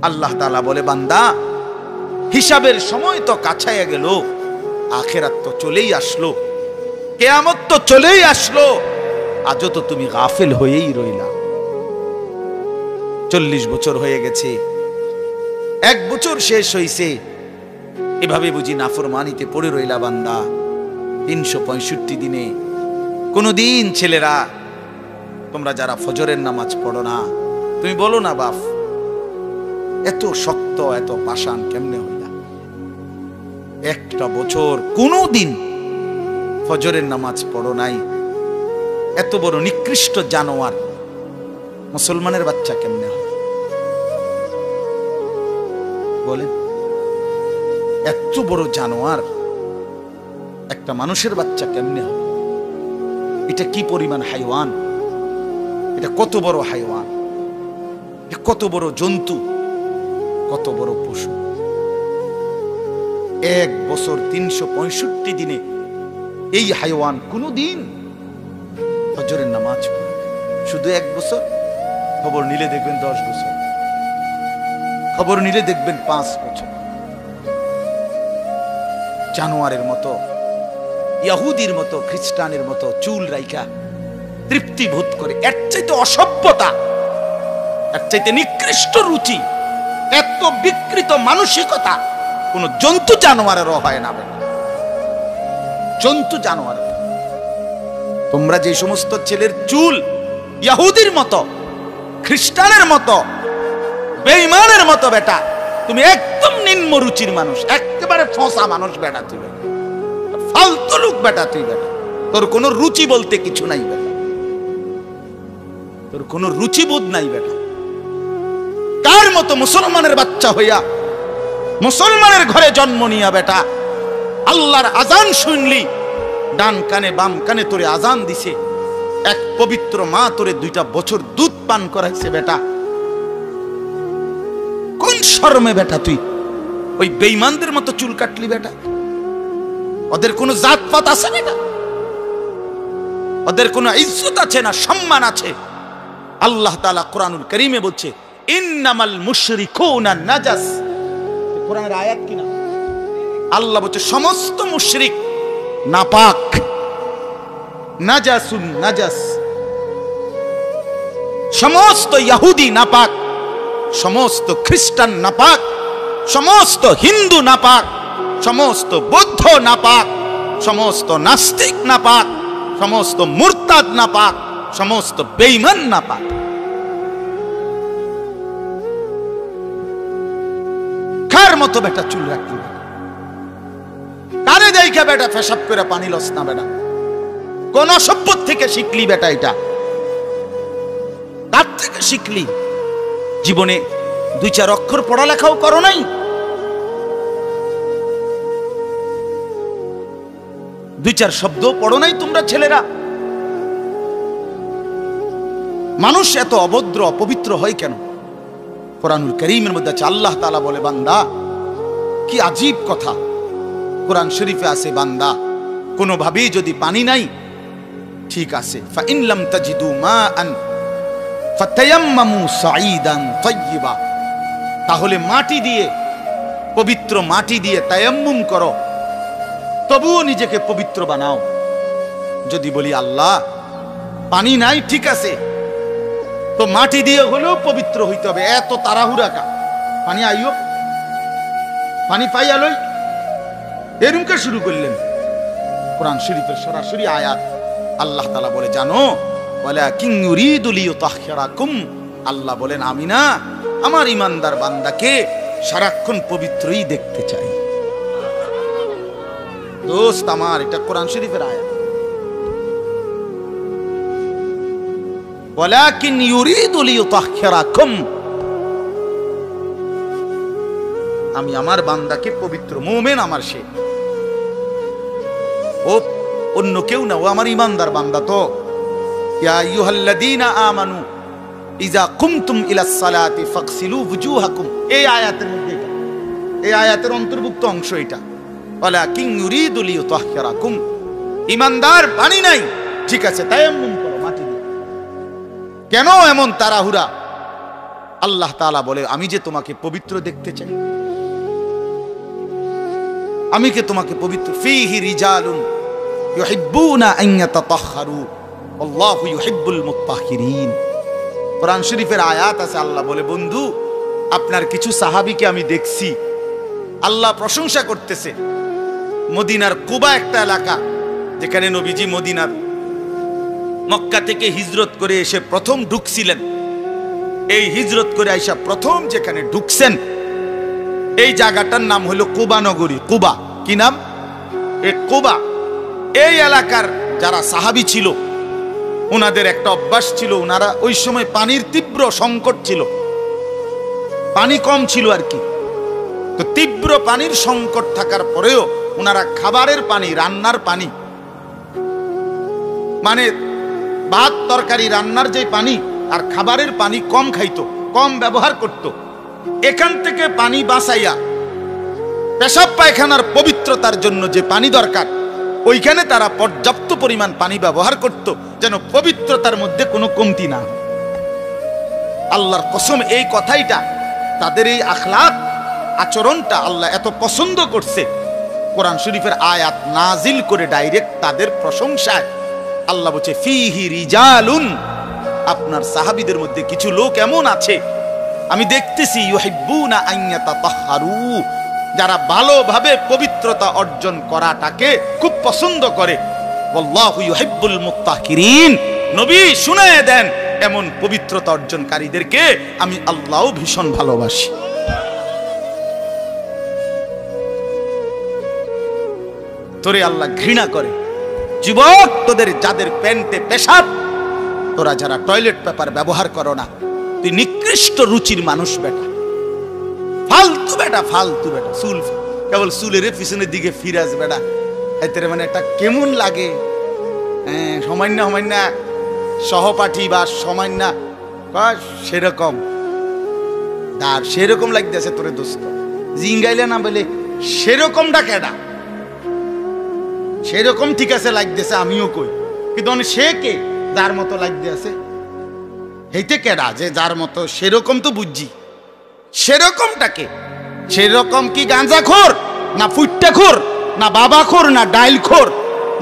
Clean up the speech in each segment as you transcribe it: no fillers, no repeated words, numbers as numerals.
আল্লাহ তাআলা বলে, বান্দা হিসাবের সময় তো কাছাইয়া গেল, আখিরাত তো চলেই আসলো, কিয়ামত তো চলেই আসলো, আজও তো তুমি গাফিল হয়েই রইলা। 40 বছর হয়ে গেছে, 1 বছর শেষ হইছে, এভাবে বুঝি নাফরমানিতে পড়ে রইলা বান্দা। 365 দিনে কোনদিন ছেলেরা তোমরা যারা ফজরের নামাজ পড়ো না, তুমি বলো না বাপ এত শক্ত এত পাষাণ কেমনে হইলা? একটা বছর কোনদিন ফজরের নামাজ পড়ো নাই, এত বড় নিকৃষ্ট জানোয়ার মুসলমানের বাচ্চা কেমনে হয় বলেন? এত বড় জানোয়ার একটা মানুষের বাচ্চা কেমনে হয়? এটা কি পরিমাণ হাইওয়ান, এটা কত বড় হাইওয়ান, কত বড় জন্তু, কত বড় পশু। 1 বছর 365 দিনে এই হাইওয়ান কোনদিন ফজরের নামাজ পড়ে? শুধু 1 বছর, খবর নিলে দেখবেন 10 বছর, খবর নিলে দেখবেন 5 বছর। জানোয়ারের মতো, ইহুদির মতো, খ্রিস্টানের মতো চুল রাইখা তৃপ্তি বোধ করে। এর চাইতে অসভ্যতা, এর চাইতে নিকৃষ্ট রুচি, এত বিকৃত মানসিকতা কোন জন্তু জানোয়ারেরও হয় না। জন্তু জানোয়ার, তোমরা যে সমস্ত ছেলের চুল ইহুদির মতো, খ্রিস্টানের মতো, বেঈমানের মতো বেটা, তুমি একদম নিম্ন রুচির মানুষ, একেবারে ফসা মানুষ বেটা, তুই ফালতু লোক বেটা, তুই বেটা, তোর কোনো রুচি বলতে কিছু নাই বেটা, তোর কোনো রুচিবোধ নাই বেটা। কার মতো মুসলমানের বাচ্চা হইয়া মুসলমানের ঘরে জন্ম নিয়া বেটা, আল্লাহর আজান শুনলি ডান কানে বাম কানে তোরে আজান দিছে, এক পবিত্র মা তোরে 2টা বছর দুধ পান করাইছে বেটা, কোন শরমে বেটা তুই ওই বেঈমানদের মতো চুল কাটলি বেটা? ওদের কোনো জাতপাত আছে বেটা? ওদের কোনো ইজ্জত আছে না, সম্মান আছে? আল্লাহ তাআলা কোরআনুল কারীমে বলছে, ইন্নামাল মুশরিকুনা নাজাস। কোরআনের আয়াত কিনা? আল্লাহ বলছে সমস্ত মুশরিক নাপাক, নাজাসুন নাজাস। সমস্ত ইহুদি নাপাক, সমস্ত খ্রিস্টান নাপাক, সমস্ত হিন্দু নাপাক, সমস্ত বৌদ্ধ নাপাক, সমস্ত নাস্তিক নাপাক, সমস্ত মুরতাদ নাপাক, সমস্ত বেঈমান নাপাক। কার মতো বেটা চুল রাখলি? কারে দেখা বেটা পেশাব করে পানি লস না বেটা? কোন সভ্য থেকে শিখলি বেটা? এটা কার থেকে শিখলি? জীবনে 2-4 অক্ষর পড়ালেখাও করো নাই, 2-4 শব্দ পড়ো নাই তোমরা ছেলেরা। মানুষ এত অভদ্র অপবিত্র হয় কেন? কোরআনুল কারীমের মধ্যে আছে, আল্লাহ তাআলা বলে, বান্দা কি আজীব কথা, কোরআন শরীফে আছে, বান্দা কোনোভাবেই যদি পানি নাই, ঠিক আছে, ফাইন লাম তাজিদু মাআন ফাতায়াম্মামু সাঈদান তাইয়্যিবা, তাহলে মাটি দিয়ে, পবিত্র মাটি দিয়ে তায়াম্মুম করো, তবুও নিজেকে পবিত্র বানাও। যদি বলি আল্লাহ পানি নাই, ঠিক আছে, তো মাটি দিয়ে হলেও পবিত্র হইতে হবে, এত তাড়াহুড়া কা? পানি আইও, পানি পাই আলোই, এরকম শুরু করলেন? কোরআন শরীফের সরাসরি আয়াত। আল্লাহ তাআলা বলে, জানো, ওয়ালাকিন ইউরিদু লিইউতাহহিরাকুম, আল্লাহ বলেন আমি না আমার ইমানদার বান্দাকে সারাক্ষণ পবিত্রই দেখতে চাই। দোস্ত আমার, এটা কোরআন শরীফের আয়াত। ওয়ালাকিন ইউরিদু লিইউতাহহিরাকুম, আমি আমার বান্দাকে পবিত্র, মুমিন আমার সে, ও অন্য কেউ না, ও আমার ইমানদার বান্দা। তো ইয়া আইয়ুহাল্লাযীনা আমানু ইযা কুমতুম ইলাস সালাতি ফাগসিলু ওয়ুজুহাকুম, এই আয়াতের মধ্যে, এই আয়াতের অন্তর্ভুক্ত অংশ এটা। ওয়ালাকিন ইউরিদু লিইউতাহহিরাকুম, ইমানদার পানি নাই, ঠিক আছে, তায়াম্মুম করো মাটি দিয়ে। কেন এমন তাড়াহুড়া? আল্লাহ তাআলা বলে, আমি যে তোমাকে পবিত্র দেখতে চাই, আমি কে তোমাকে পবিত্র। ফীহি রিজালুন ইউহিব্বুনা আন ইয়াতাতাহহারু আল্লাহু ইউহিব্বুল মুত্তাহহিরিন। কোরআন শরীফের আয়াত আছে, আল্লাহ বলে, বন্ধু আপনার কিছু সাহাবীকে আমি দেখছি, আল্লাহ প্রশংসা করতেছে। মদিনার কুবা একটা এলাকা, যেখানে নবীজি মদিনার মক্কা থেকে হিজরত করে এসে প্রথম ঢুকছিলেন। এই হিজরত করে আইসা প্রথম যেখানে ঢুকছেন, এই জায়গাটার নাম হলো কুবা নগরী। কুবা কি নাম? এই কুবা। এই এলাকার যারা সাহাবী ছিল, ওনাদের একটা অভ্যাস ছিল, ওনারা ওই সময় পানির তীব্র সংকট ছিল, পানি কম ছিল আর কি। তো তীব্র পানির সংকট থাকার পরেও ওনারা খাবারের পানি, রান্নার পানি, মানে ভাত তরকারি রান্নার যে পানি আর খাবারের পানি কম খাইতো, কম ব্যবহার করত। এখান থেকে পানি বাঁচাইয়া পেশাব পায়খানার পবিত্রতার জন্য যে পানি দরকার, ওইখানে তারা পর্যাপ্ত পরিমাণ পানি ব্যবহার করত, যেন পবিত্রতার মধ্যে কোনো কমতি না। আল্লাহর কসম, এই কথাইটা, তাদের এই আখলাক আচরণটা আল্লাহ এত পছন্দ করছে, কোরআন শরীফের আয়াত নাজিল করে ডাইরেক্ট তাদের প্রশংসায় আল্লাহ বলছে, ফীহি রিজালুন, আপনার সাহাবীদের মধ্যে কিছু লোক এমন আছে আমি দেখতেছি, ইউহিব্বুনা আন ইয়াতাতাহহারু, যারা ভালোভাবে পবিত্রতা অর্জন করাটাকে খুব পছন্দ করে। আল্লাহু ইউহিব্বুল মুত্তাহহিরিন, নবী শুনায়ে দেন, এমন পবিত্রতা অর্জনকারীদেরকে আমি আল্লাহও ভীষণ ভালোবাসি। তোরে আল্লাহ ঘৃণা করে। যুবক, তোদের যাদের প্যান্টে পেশাব, তোরা যারা টয়লেট পেপার ব্যবহার করো না, তুই নিকৃষ্ট রুচির মানুষ বেটা, ফালতু বেটা, ফালতু বেটা। চুল কেবল চুলের পিছনের দিকে ফিরাজ বেটা, এতে মানে একটা কেমন লাগে। সামান্য সামান্য সহপাঠী বা সামান্য সেরকম আর সেরকম লাগতেছে তোরে দোস্ত, জিঙ্গাইলে না বলে সেরকমটা কেডা? সেরকম ঠিক আছে লাগতেছে, আমিও কই, কিন্তু সে কে যার মতো লাগতে আছে? হেইতে কেডা যে যার মতো? সেরকম তো বুঝছি, সেরকমটাকে। সেরকম কি গাঁজাখোর, না ফুট্টাখোর, না বাবাখোর, না ডাইলখোর,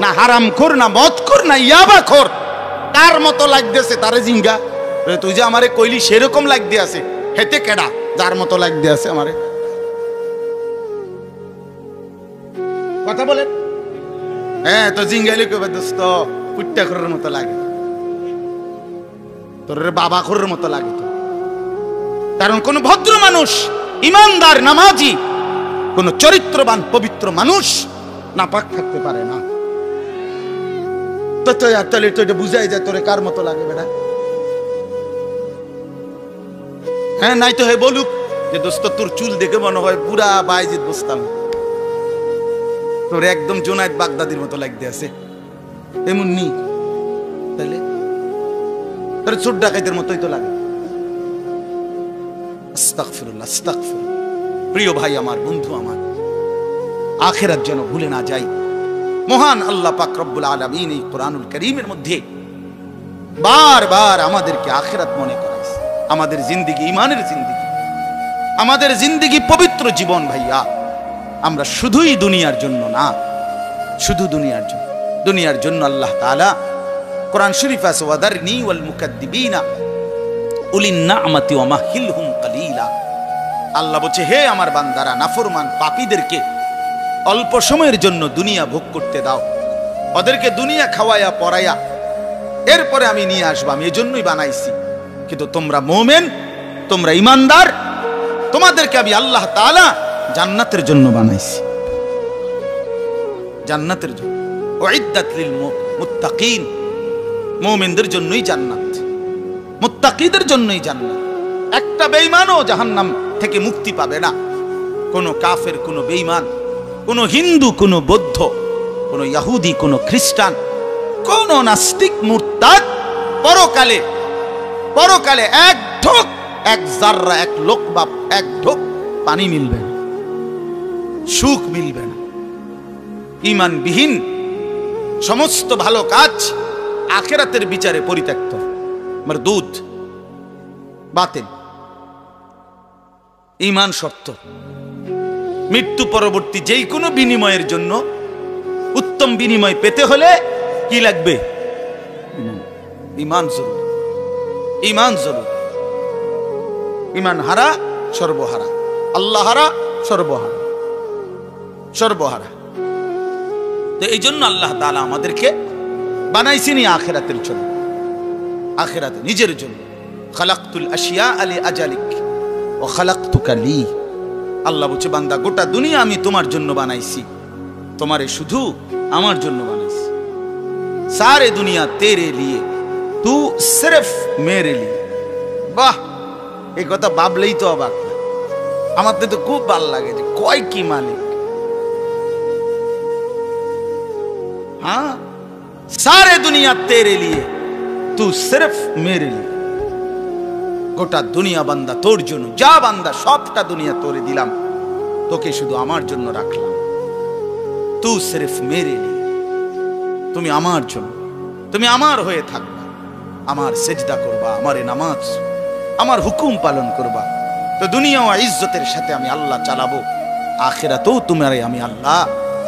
না হারামখোর, না মদখোর, না ইয়াবাখোর? কার মতো লাগতেছে তারে জিঙ্গা? তুই যে আমারে কইলি সেরকম লাগতে আছে, হেতে কেডা যার মতো লাগতে আছে আমারে? কথা বলেন। হ্যাঁ, তো জিঙ্গাইলে কইবে দোস্ত ফুট্টাখোরের মতো লাগে, তোর বাবাখোরের মতো লাগে। তো কারণ কোন ভদ্র মানুষ, ইমানদার, নামাজি, কোন চরিত্রবান পবিত্র মানুষ নাপাক থাকতে পারে না। তো তাহলে তো এটা বুঝাই যায় তোরে কার মতো লাগে বেটা। হ্যাঁ, নাই তো হে বলুক যে দোস্ত তোর চুল দেখে মনে হয় পুরা বাইজিদ বুঝতাম, তোর একদম জোনায়েদ বাগদাদির মতো লাগতে আছে, এমন নি? তাহলে তোর চোর ডাকাইতের মতোই তো লাগে। আস্তাগফিরুল্লাহ, আস্তাগফিরুল্লাহ। প্রিয় ভাই আমার, বন্ধু আমার, আখিরাত যেন ভুলে না যাই। মহান আল্লাহ পাক রব্বুল আলামিন এই কোরআনুল কারীমের মধ্যে বারবার আমাদেরকে আখিরাত মনে করাইছে। আমাদের জিন্দেগি ঈমানের জিন্দেগি, আমাদের জিন্দেগি পবিত্র জীবন ভাইয়া। আমরা শুধুই দুনিয়ার জন্য না, শুধু দুনিয়ার জন্য, দুনিয়ার জন্য আল্লাহ তাআলা কোরআন শরীফ আছে, ওয়াদারনি ওয়াল মুকাদ্দিবিনা উলিন নি'মাতি ওয়া মাহিলহুম কালিলা। আল্লাহ বলছে, হে আমার বান্দারা, নাফরমান পাপীদেরকে অল্প সময়ের জন্য দুনিয়া ভোগ করতে দাও, ওদেরকে দুনিয়া খাওয়ায়া পরাইয়া এরপরে আমি নিয়ে আসবো, আমি এজন্যই বানাইছি। কিন্তু তোমরা মুমিন, তোমরা ইমানদার, তোমাদেরকে আমি আল্লাহ তাআলা জান্নাতের জন্য বানাইছি, জান্নাতের জন্য। উইদ্দাত লিল মুত্তাকিন, মুমিনদের জন্যই জান্নাত, মুত্তাকিদের জন্যই জান্নাত। একটা বেঈমানও জাহান্নাম থেকে মুক্তি পাবে না। কোনো কাফের, কোনো বেঈমান, কোনো হিন্দু, কোনো বৌদ্ধ, কোনো ইহুদি, কোনো খ্রিস্টান, কোন নাস্তিক, মুরতাদ পরকালে, পরকালে এক ঢোক, এক জাররা, এক লোকমা, এক ঢোক পানি মিলবে না, সুখ মিলবে না। ঈমানবিহীন সমস্ত ভালো কাজ আখিরাতের বিচারে পরিত্যক্ত, মারদুদ, বাতিল। ঈমান শর্ত। মৃত্যু পরবর্তী যেই কোনো বিনিময়ের জন্য উত্তম বিনিময় পেতে হলে কি লাগবে? ঈমান জরুরি। ঈমান জরুরি। ঈমান হারা সর্বহারা, আল্লাহ হারা সর্বহারা, সর্বহারা। তো এই জন্য আল্লাহ তাআলা আমাদেরকে বানাইছেন আখিরাতের জন্য, আখিরাতে নিজের জন্য। খালাকতুল আশিয়া আলি আজালিক ওয়া খালাকতুকা লি। আল্লাহ বলছে, বান্দা গোটা দুনিয়া আমি তোমার জন্য বানাইছি, তোমারে শুধু আমার জন্য বানাইছি। সারে দুনিয়া তেরে লিয়ে, তু সিরফ মেরে লিয়ে। বাহ, এই কথা ভাবলেই তো অবাক। আমার তো খুব ভালো লাগে যে কয় কি মালিক। हाँ, सारे दुनिया तेरे लिए, तू सिर्फ मेरे लिए। গোটা দুনিয়া বান্দা তোর জন্য, যা বান্দা সবটা দুনিয়া তোরে দিলাম, তোকে শুধু আমার জন্য রাখলাম। তু সিরফ মেরে লিয়ে, তুমি আমার জন্য, তুমি আমার হয়ে থাকবা, আমার সেজদা করবা, আমারে নামাজ, আমার হুকুম পালন করবা। তো দুনিয়া ও ইজ্জতের সাথে আমি আল্লাহ চালাবো, আখিরাতেও তোমারে আমি আল্লাহ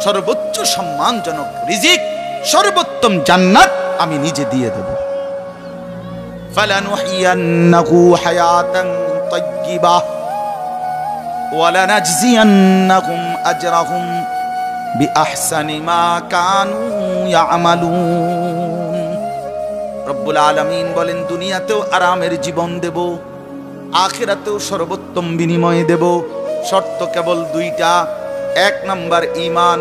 সর্বোচ্চ সম্মানজনক রিজিক, সর্বোত্তম জান্নাত আমি নিজে দিয়ে দেব। ফালানুহিয়ান্নাহু হায়াতান তাইয়্যিবাহ ওয়া লানাজজিয়ান্নাহুম আজরাহুম বিআহসানি মা কানু ইয়ামালুন। রব্বুল আলামিন বলেন, দুনিয়াতেও আরামের জীবন দেব, আখিরাতেও সর্বোত্তম বিনিময় দেব। শর্ত কেবল দুইটা, এক নাম্বার ঈমান,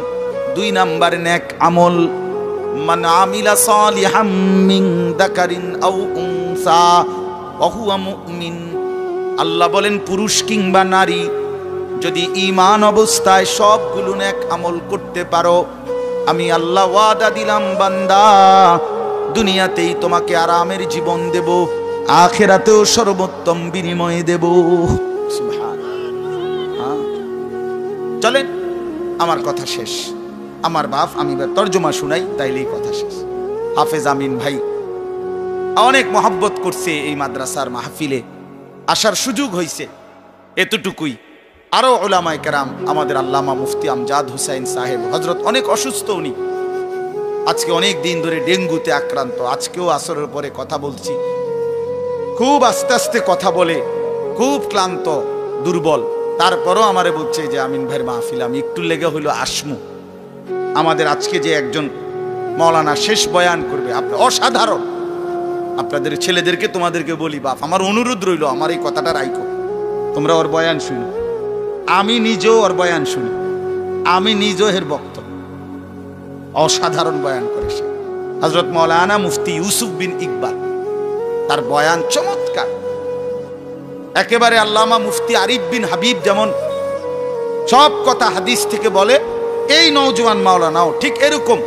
দুই নাম্বার নেক আমল। মান আমিলা সালিহাম মিন যাকারিন আও উনসা ওয়া হুয়া মুমিন। আল্লাহ বলেন, পুরুষ কিংবা নারী যদি ঈমান অবস্থায় সবগুলো নেক আমল করতে পারো, আমি আল্লাহ ওয়াদা দিলাম বান্দা, দুনিয়াতেই তোমাকে আরামের জীবন দেব, আখিরাতেও সর্বোত্তম বিনিময় দেব। সুবহানাল্লাহ। চলেন, আমার কথা শেষ। আমার বাপ, আমি তর্জমা শুনাই, তাইলেই কথা শেষ। হাফেজ আমিন ভাই অনেক মহব্বত করছে, এই মাদ্রাসার মাহফিলে আসার সুযোগ হয়েছে, এতটুকুই। আরো উলামায়ে কেরাম, আমাদের আল্লামা মুফতি আমজাদ হুসাইন সাহেব হযরত অনেক অসুস্থ, উনি আজকে অনেক দিন ধরে ডেঙ্গুতে আক্রান্ত। আজকেও আসরের পরে কথা বলছি, খুব আস্তে আস্তে কথা বলে, খুব ক্লান্ত, দুর্বল। তারপরও আমারে বলছে যে আমিন ভাইয়ের মাহফিল আমি একটু লেগে হইলো আসমু। আমাদের আজকে যে একজন মাওলানা শেষ বয়ান করবে, অসাধারণ। আপনাদের ছেলেদেরকে তোমাদেরকে বলি, বাপ আমার অনুরোধ রইল, আমার এই কথাটা রাইখো, তোমরা ওর বয়ান শুনো। আমি নিজেও ওর বয়ান শুনি, আমি নিজেও এর বক্তব্য। অসাধারণ বয়ান করে সে, হযরত মাওলানা মুফতি ইউসুফ বিন ইকবাল, তার বয়ান চমৎকার একেবারে। আল্লামা মুফতি আরিফ বিন হাবিব যেমন সব কথা হাদিস থেকে বলে, এই নওজোয়ান মাওলানাও ঠিক এরকম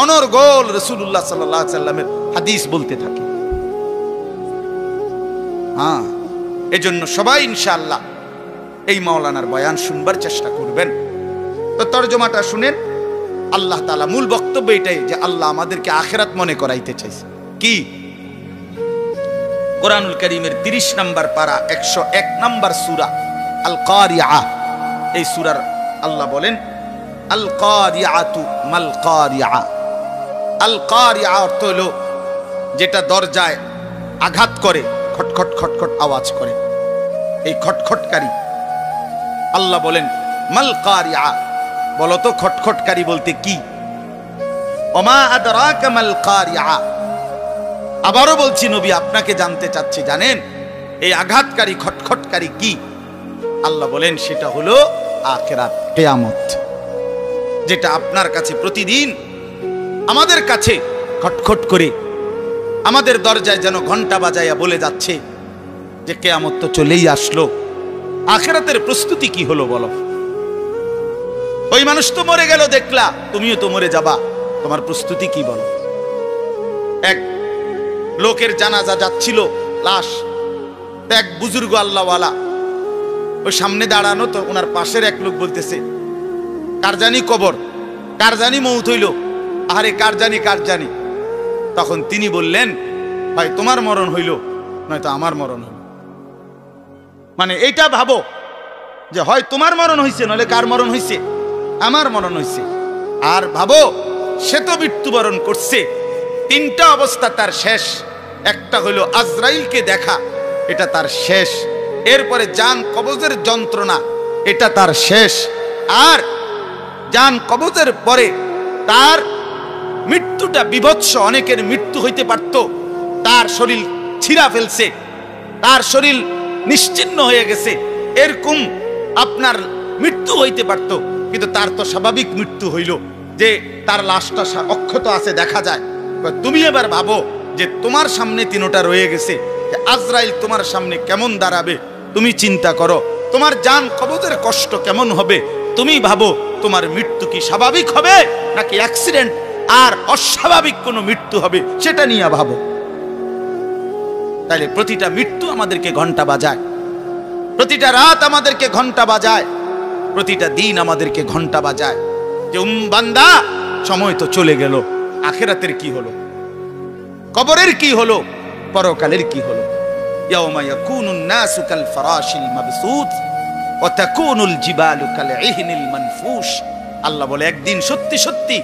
অনর্গল রাসূলুল্লাহ সাল্লাল্লাহু আলাইহি সাল্লামের হাদিস বলতে থাকে। হ্যাঁ, এজন্য সবাই ইনশাআল্লাহ এই মাওলানার বয়ান শুনবার চেষ্টা করবেন। তো তরজমাটা শুনেন। আল্লাহ তাআলা মূল বক্তব্য এটাই যে আল্লাহ আমাদেরকে আখিরাত মনে করাইতে চাইছে। কি? কোরআনুল কারীমের 30 নম্বর পারা 101 নম্বর সূরা আল কারিআ, এই সূরার আল্লাহ বলেন, আল কারিআতু মাল কারিআ। আল কারিআ অর্থ হলো যেটা দরজায় আঘাত করে, খটখট খটখট আওয়াজ করে, এই খটখটকারী। আল্লাহ বলেন মাল কারিআ, বলো তো খটখটকারী বলতে কি? ওমা আদরাকা মাল কারিআ। আবারও বলছি নবী, আপনাকে জানতে চাচ্ছি, জানেন এই আঘাতকারী খটখটকারী কি? আল্লাহ বলেন সেটা হলো আখিরাত, কিয়ামত, যেটা আপনার কাছে প্রতিদিন আমাদের কাছে খটখট করে আমাদের দরজায় যেন ঘন্টা বাজাইয়া বলে যাচ্ছে যে কিয়ামত তো চলেই আসলো। আখিরাতের প্রস্তুতি কি হলো বলো? ওই মানুষ তো মরে গেল দেখলা, তুমিও তো মরে যাবা, তোমার প্রস্তুতি কি বলো? এক লোকের জানাজা যাচ্ছিল, লাশ, এক বুজুর্গ আল্লাহওয়ালা ওই সামনে দাঁড়ানো, তো ওনার পাশের এক লোক বলতেছে, কার জানি কবর, কার জানি মৌত হইল, আরে কার জানি কার জানি। তখন তিনি বললেন, ভাই তোমার মরণ হইল নয়তো আমার মরণ হইল। মানে এইটা ভাবো যে হয় তোমার মরণ হয়েছে, নইলে কার মরণ হয়েছে? আমার মরণ হয়েছে। আর ভাবো, সে তো মৃত্যুবরণ করছে, তিনটা অবস্থা তার শেষ। একটা হলো আজরাইলকে দেখা, এটা তার শেষ। এরপরে জান কবজের যন্ত্রণা, এটা তার শেষ। আর জান কবজের পরে তার মৃত্যুটা বিভৎস। অনেকের মৃত্যু হইতে পারত, তার শরীর ছিঁড়া ফেলছে, তার শরীর নিশ্চিহ্ন হয়ে গেছে, এরকম আপনার মৃত্যু হইতে পারত। কিন্তু তার তো স্বাভাবিক মৃত্যু হইল, যে তার লাশটা অক্ষত আছে, দেখা যায়। তুমি এবার ভাবো যে তোমার সামনে তিনটা রয়ে গেছে, যে আজরাইল তোমার সামনে কেমন দাঁড়াবে, তুমি চিন্তা করো। তোমার জান কবজের কষ্ট কেমন হবে, তুমি ভাবো। তোমার মৃত্যু কি স্বাভাবিক হবে নাকি অ্যাক্সিডেন্ট আর অস্বাভাবিক কোনো মৃত্যু হবে, সেটা নিয়ে ভাবো। তাইলে প্রতিটা মৃত্যু আমাদেরকে ঘন্টা বাজায়, প্রতিটা রাত আমাদেরকে ঘন্টা বাজায়, প্রতিটা দিন আমাদেরকে ঘন্টা বাজায়। যে বান্দা, সময় তো চলে গেল, আখিরাতের কি হলো, কবরের কি হলো, পরকালের কি হলো? ইয়াউমা ইয়াকুনুন নাসু কাল ফারাশিল মাবসুত ওয়া তাকুনুল জিবালু কাল ইহনিল মানফুশ। আল্লাহ বলে, একদিন সত্যি সত্যি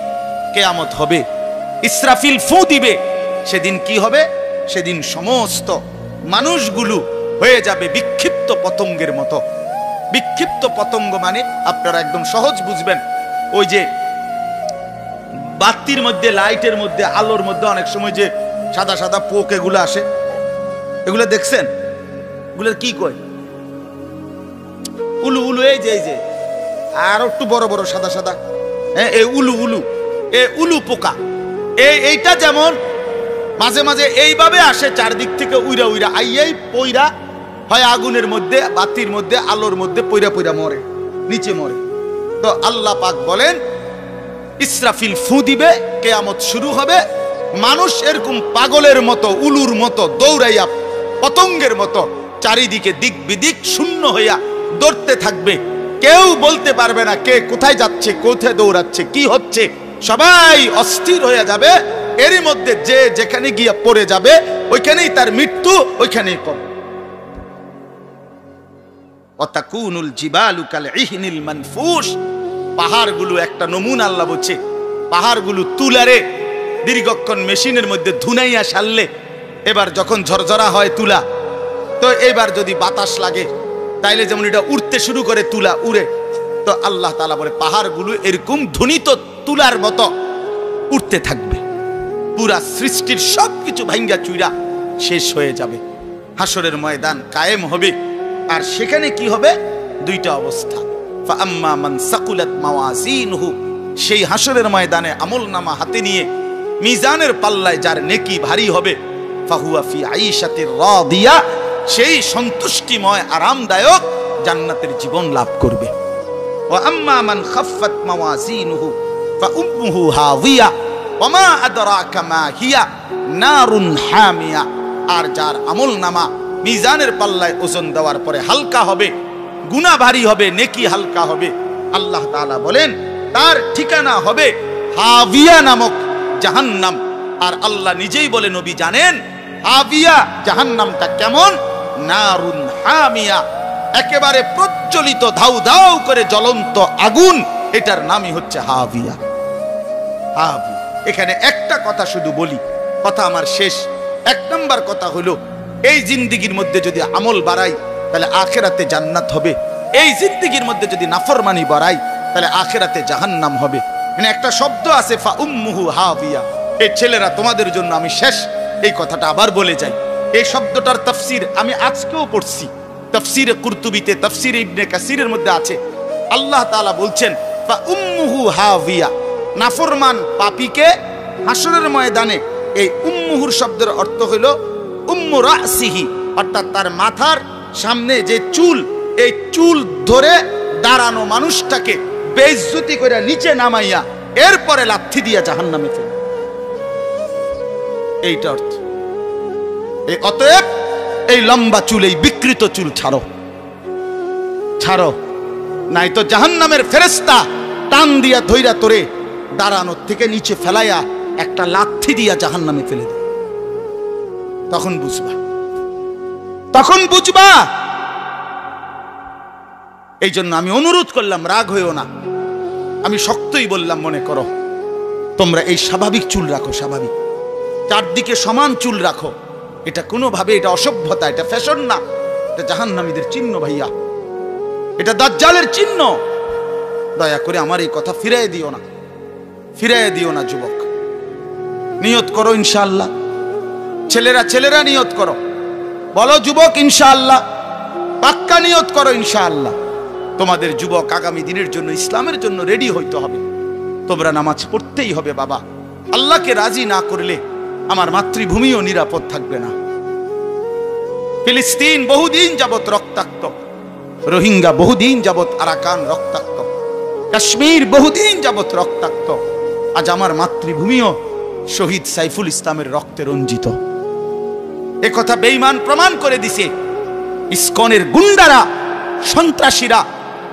কিয়ামত হবে, ইসরাফিল ফু দিবে। সেদিন কি হবে? সেদিন সমস্ত মানুষগুলো হয়ে যাবে বিক্ষিপ্ত পতঙ্গের মতো। বিক্ষিপ্ত পতঙ্গ মানে আপনারা একদম সহজ বুঝবেন, ওই যে বাতির মধ্যে, লাইটের মধ্যে, আলোর মধ্যে অনেক সময় যে সাদা সাদা পোক এগুলো আসে, এগুলো দেখছেন? এগুলোর কি কয়? উলু উলু। এই যে আর একটু বড় বড় সাদা সাদা, হ্যাঁ, এই উলু উলু, এই উলু পোকা। এইটা যেমন মাঝে মাঝে এইভাবে আসে, চারদিক থেকে উইরা উইরা আইয়াই পইরা হয় আগুনের মধ্যে, বাতির মধ্যে, আলোর মধ্যে পইরা পইরা মরে, নিচে মরে। তো আল্লাহ পাক বলেন, ইসরাফিল ফু দিবে, কিয়ামত শুরু হবে। মানুষ এরকম পাগলের মতো, উলুর মতো দৌড়াইয়া, পতঙ্গের মতো চারিদিকে দিক বিদিক শূন্য হইয়া দৌড়তে থাকবে। কেউ বলতে পারবে না কে কোথায় যাচ্ছে, কোথায় দৌড়াচ্ছে, কি হচ্ছে। সবাই অস্থির হয়ে যাবে। এরই মধ্যে যে যেখানে গিয়ে পড়ে যাবে, ওইখানেই তার মৃত্যু, ওইখানেই পড়বে। ওয়াতাকুনুল জিবালু কাল ইহনিল মানফুশ। পাহাড়গুলো একটা নমুনা আল্লাহ বলছে, পাহাড়গুলো তুলারে দীর্ঘক্ষণ মেশিনের মধ্যে ধুনাইয়া সারলে, এবার যখন ঝরঝরা হয় তুলা, তো এবার যদি বাতাস লাগে তাইলে যেমন এটা উড়তে শুরু করে, তুলা উড়ে। তো আল্লাহ তাআলা বলে, পাহাড়গুলো এরকম ধ্বনিত তুলার মতো উঠতে থাকবে। পুরা সৃষ্টির সবকিছু ভাঙ্গা চুইরা শেষ হয়ে যাবে। হাসরের ময়দান কায়েম হবে। আর সেখানে কি হবে? দুইটা অবস্থা। ফাআম্মা মান সাকুলাত মাওয়াজিনহু, সেই হাসরের ময়দানে আমলনামা হাতে নিয়ে মিজানের পাল্লায় যার নেকি ভারী হবে, ফাহুয়া ফি আইশাতির রাদিয়া, সেই সন্তুষ্টিময় আরামদায়ক জান্নাতের জীবন লাভ করবে। ওয়া আম্মা মান খাফফাত মাওয়াজিনহু ফাউম্মুহু হাওিয়া ওয়া মা আদরাকা মা হিয়া নারুন হামিয়া। আর যার আমলনামা মিজানের পাল্লায় ওজন দেওয়ার পরে হালকা হবে, গুনাহ ভারী হবে, নেকি হালকা হবে, আল্লাহ তাআলা বলেন তার ঠিকানা হবে হাবিয়া নামক জাহান্নাম। আর আল্লাহ নিজেই বলে, নবী জানেন হাবিয়া জাহান্নামটা কেমন? নারুন হামিয়া, একেবারে প্রজ্বলিত ধাউ ধাউ করে জ্বলন্ত আগুন, এটার নামই হচ্ছে হাবিয়া। হাবিয়া। এখানে একটা কথা শুধু বলি, কথা আমার শেষ। এক নম্বর কথা হলো, এই জিন্দেগির মধ্যে যদি আমল বাড়াই তাহলে আখিরাতে জান্নাত হবে। এই জিন্দেগির মধ্যে যদি নাফরমানি বাড়াই তাহলে আখিরাতে জাহান্নাম হবে। মানে একটা শব্দ আছে, ফাউম্মুহু হাবিয়া। এই ছেলেরা, তোমাদের জন্য আমি শেষ এই কথাটা আবার বলে যাই। এই শব্দটার তাফসীর আমি আজকেও পড়ছি, তাফসীরে কুরতুবিতে, তাফসীরে ইবনে কাসিরের মধ্যে আছে। আল্লাহ তাআলা বলছেন, ফাউম্মুহু হাবিয়া, নাফরমান পাপীকে হাসরের ময়দানে, এই উম্মুহুর শব্দের অর্থ হলো উম্মু রাসিহি, অর্থাৎ তার মাথার সামনে যে চুল, এই চুল ধরে দাঁড়ানো মানুষটাকে বেইজ্জতি করে নিচে নামাইয়া এরপরে লাথি দিয়া জাহান্নামে ফেলে। এইটা অর্থ। এই অতএব এই লম্বা চুল, এই বিকৃত চুল ছাড়ো, ছাড়ো, নাই তো জাহান্নামের ফেরেশতা টান দিয়া ধইরা তোরে দাঁড়ানোর থেকে নিচে ফেলাইয়া একটা লাথি দিয়া জাহান্নামে ফেলে দে। তখন বুঝবা, তখন বুঝবা এই জন্য আমি অনুরোধ করলাম, রাগ হইও না, আমি শক্তই বললাম, মনে করো তোমরা এই স্বাভাবিক চুল রাখো, স্বাভাবিক চারদিকে সমান চুল রাখো। এটা কোনোভাবে এটা অসভ্যতা, এটা ফ্যাশন না, এটা জাহান্নামীদের চিহ্ন ভাইয়া, এটা দাজ্জালের চিহ্ন। দয়া করে আমার এই কথা ফিরাই দিও না, ফিরাই দিও না যুবক। নিয়ত করো ইনশাআল্লাহ, ছেলেরা নিয়ত করো, বলো যুবক ইনশাআল্লাহ, পাক্কা নিয়ত করো ইনশাআল্লাহ। তোমাদের যুবক আগামী দিনের জন্য, ইসলামের জন্য রেডি হইতে হবে। তোমরা নামাজ পড়তেই হবে বাবা। আল্লাহকে রাজি না করলে আমার মাতৃভূমিও নিরাপদ থাকবে না। ফিলিস্তিন বহুদিন যাবত রক্তাক্ত, রোহিঙ্গা বহুদিন যাবত আরাকান রক্তাক্ত, কাশ্মীর বহুদিন যাবত রক্তাক্ত। আজ আমার মাতৃভূমিও শহীদ সাইফুল ইসলামের রক্তে রঞ্জিত। এ কথা বেঈমান প্রমাণ করে দিছে। ইসকনের গুন্ডারা, সন্ত্রাসীরা,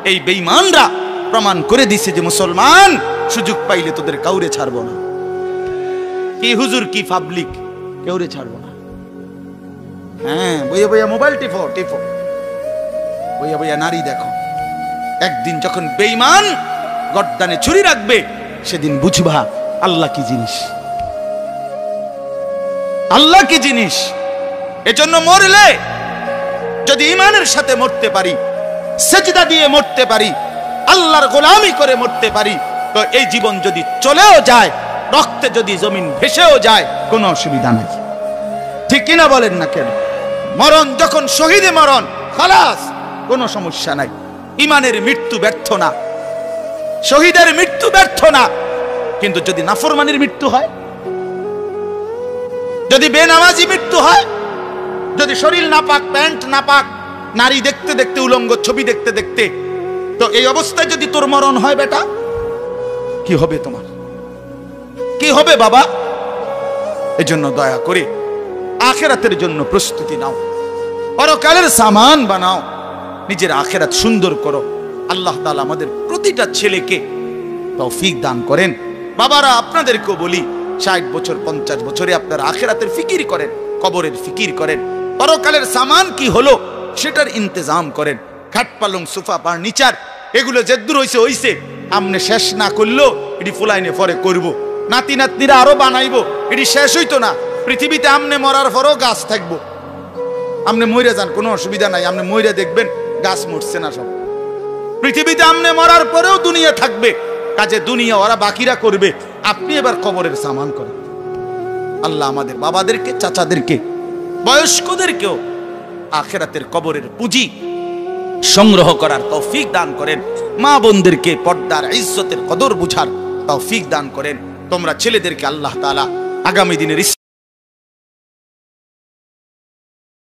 এই বেঈমানরা প্রমাণ করে দিছে যে মুসলমান সুযোগ পাইলে তোদের কাউরে ছাড়ব না। কি হুজুর, কি পাবলিক, কাউরে ছাড়ব না। হ্যাঁ, বইয়া বইয়া মোবাইল টিপো, বইয়া বইয়া নারী দেখো। একদিন যখন বেঈমান গর্দানে ছুরি রাখবে, সেদিন বুঝবা আল্লাহ কি জিনিস, আল্লাহ কি জিনিস। এজন্য মরলে যদি ঈমানের সাথে মরতে পারি, সেজদা দিয়ে মরতে পারি, আল্লাহর গোলামি করে মরতে পারি, তো এই জীবন যদি চলেও যায়, রক্তে যদি জমিন ভেসেও যায়, কোনো অসুবিধা নাই। ঠিক কিনা বলেন না কেন? মরণ যখন শহীদে মরণ, খালাস, কোনো সমস্যা নাই। ঈমানের মৃত্যু ব্যর্থ না, শহীদের মৃত্যু ব্যর্থ না। কিন্তু যদি নাফরমানির মৃত্যু হয়, যদি বেনামাজি মৃত্যু হয়, যদি শরীর নাপাক, প্যান্ট নাপাক, নারী দেখতে দেখতে, উলঙ্গ ছবি দেখতে দেখতে, তো এই অবস্থায় যদি তোর মরণ হয় বেটা, কি হবে তোমার? কি হবে বাবা? এজন্য দয়া করে আখিরাতের জন্য প্রস্তুতি নাও, পরকালের সামান বানাও, নিজের আখিরাত সুন্দর করো। আল্লাহ তাআলা আমাদের প্রতিটা ছেলেকে তৌফিক দান করেন। বাবারা, আপনাদেরকেও বলি, 60 বছর 50 বছরে আপনারা আখিরাতের ফিকির করেন, কবরের ফিকির করেন, পরকালের সামান কি হলো সেটার ইন্তজাম করেন। খাট পালং সোফা ফার্নিচার এগুলো যেদূর হইছে আমনে শেষ না করলো, এটি ফুলাইনে পরে করব, নাতি নাতনিরা আরো বানাইবো, এটি শেষ হইতো না। পৃথিবীতে আমনে মরার পরও গাছ থাকবো। আমনে মইরা যান, কোনো অসুবিধা নাই, আমনে মইরা দেখবেন গাছ মরছে না সব। পৃথিবীতে আমনে মরার পরেও দুনিয়া থাকবে, কাজে দুনিয়া ওরা বাকিরা করবে, আপনি এবার কবরের সামান করেন। আল্লাহ আমাদের বাবাদেরকে, চাচাদেরকে, বয়স্কদেরকেও আখিরাতের কবরের পুঁজি সংগ্রহ করার তৌফিক দান করেন। মা বোনদেরকে পর্দার ইজ্জতের কদর বুঝার তৌফিক দান করেন। তোমরা ছেলেদেরকে আল্লাহ তাআলা আগামী দিনের